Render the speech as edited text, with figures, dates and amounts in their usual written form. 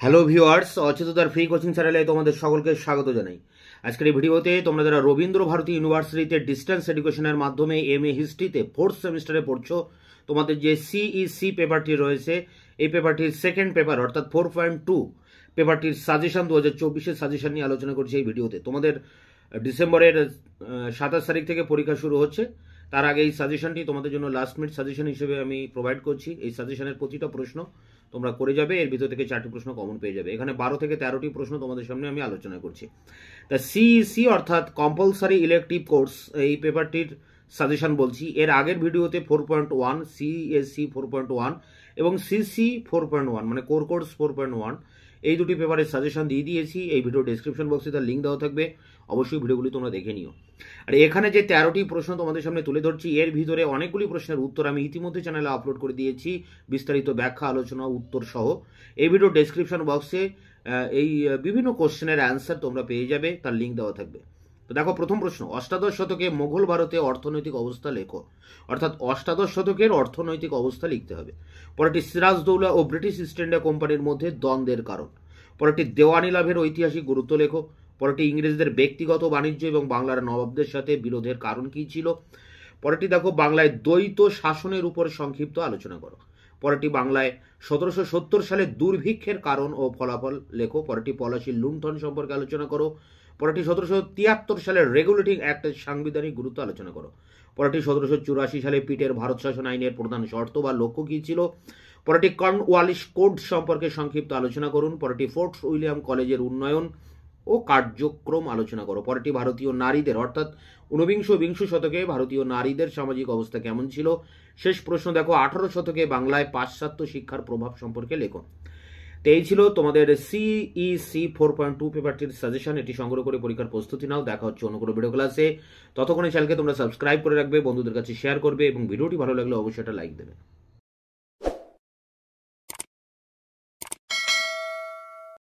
Hello viewers, অচেতনতার free coaching চ্যানেলে তোমাদের সকলকে স্বাগত জানাই। আজকের এই ভিডিওতে তোমরা যারা রবীন্দ্র ভারতী ইউনিভার্সিটিতে ডিস্টেন্স এডুকেশনের মাধ্যমে এমএ হিস্ট্রিতে 4th সেমিস্টারে পড়ছো, তোমাদের যে সিইসি পেপারটি রয়েছে, এই পেপারটির সেকেন্ড পেপার অর্থাৎ 4.2 পেপারটির সাজেশন 2024-এর সাজেশন নিয়ে আলোচনা করছি এই ভিডিওতে। তোমাদের ডিসেম্বরের 27 তারিখ থেকে পরীক্ষা শুরু হচ্ছে। তার আগে এই সাজেশনটি তোমাদের জন্য লাস্ট মিনিট সাজেশন হিসেবে আমি প্রোভাইড করছি। এই সাজেশনের প্রতিটা প্রশ্ন তোমরা করে যাবে, এর ভিতর থেকে 4টি প্রশ্ন কমন পেয়ে যাবে। এখানে 12 থেকে 13টি প্রশ্ন তোমাদের সামনে আমি আলোচনা করছি। তা সিইসি অর্থাৎ কম্পালসারি ইলেকটিভ কোর্স, এই পেপারটির সাজেশন বলছি। এর আগের ভিডিওতে 4.1 সিএসসি 4.1 এবং সিসি 4.1 মানে কোর কোর্স 4.1 এই দুটি পেপারের সাজেশন দিয়ে দিয়েছি। এই ভিডিও ডেসক্রিপশন বক্সে তার লিঙ্ক দেওয়া থাকবে, অবশ্যই ভিডিওগুলি তোমরা দেখে নিও। আর এখানে যে 13টি প্রশ্ন তোমাদের সামনে তুলে ধরছি, এর ভিতরে অনেকগুলি প্রশ্নের উত্তর আমি ইতিমধ্যে চ্যানেলে আপলোড করে দিয়েছি, বিস্তারিত ব্যাখ্যা, আলোচনা, উত্তর সহ। এই ভিডিও ডেসক্রিপশন বক্সে এই বিভিন্ন কোশ্চেনের অ্যান্সার তোমরা পেয়ে যাবে, তার লিঙ্ক দেওয়া থাকবে। তো দেখো, প্রথম প্রশ্ন, অষ্টাদশ শতকে মোগল ভারতে অর্থনৈতিক অবস্থা লেখো। অর্থাৎ অষ্টাদশ শতকের অর্থনৈতিক অবস্থা লিখতে হবে। পরেরটি সিরাজদৌল্লা ও ব্রিটিশ ইস্ট ইন্ডিয়া কোম্পানির মধ্যে দ্বন্দ্বের কারণ। পরেরটি দেওয়ানি লাভের ঐতিহাসিক গুরুত্ব লেখো। পরেরটি ইংরেজদের ব্যক্তিগত বাণিজ্য এবং বাংলার নবাবদের সাথে বিরোধের কারণ কী ছিল। পরেরটি দেখো, বাংলায় দ্বৈত শাসনের উপর সংক্ষিপ্ত আলোচনা করো। পরেরটি বাংলায় 1770 সালে দুর্ভিক্ষের কারণ ও ফলাফল লেখো। পরেরটি পলাশির লুণ্ঠন সম্পর্কে আলোচনা করো। পরেরটি 1773 সালের রেগুলেটিং অ্যাক্টের সাংবিধানিক গুরুত্ব আলোচনা করো। পরেরটি 1784 সালে পিটের ভারত শাসন আইনের প্রধান শর্ত বা লক্ষ্য কী ছিল। পরেরটি কর্নওয়ালিস কোড সম্পর্কে সংক্ষিপ্ত আলোচনা করুন। পরেরটি ফোর্ট উইলিয়াম কলেজের উন্নয়ন ও কার্যক্রম আলোচনা করো। পরেরটি ভারতীয় নারীদের অর্থাৎ ঊনবিংশ বিংশ শতকে ভারতীয় নারীদের সামাজিক অবস্থা কেমন ছিল। শেষ প্রশ্ন দেখো, 18 শতকে বাংলায় পাশ্চাত্য শিক্ষার প্রভাব সম্পর্কে লেখো। তো এই ছিল তোমাদের সিইসি 4.2 পেপারটির সাজেশন। এটি সংগ্রহ করে পরীক্ষার প্রস্তুতি নাও। দেখা হচ্ছে অন্য কোনো ভিডিও ক্লাসে। ততক্ষণে চ্যানেলকে তোমরা সাবস্ক্রাইব করে রাখবে, বন্ধুদের কাছে শেয়ার করবে এবং ভিডিওটি ভালো লাগলে অবশ্যই একটা লাইক দেবে।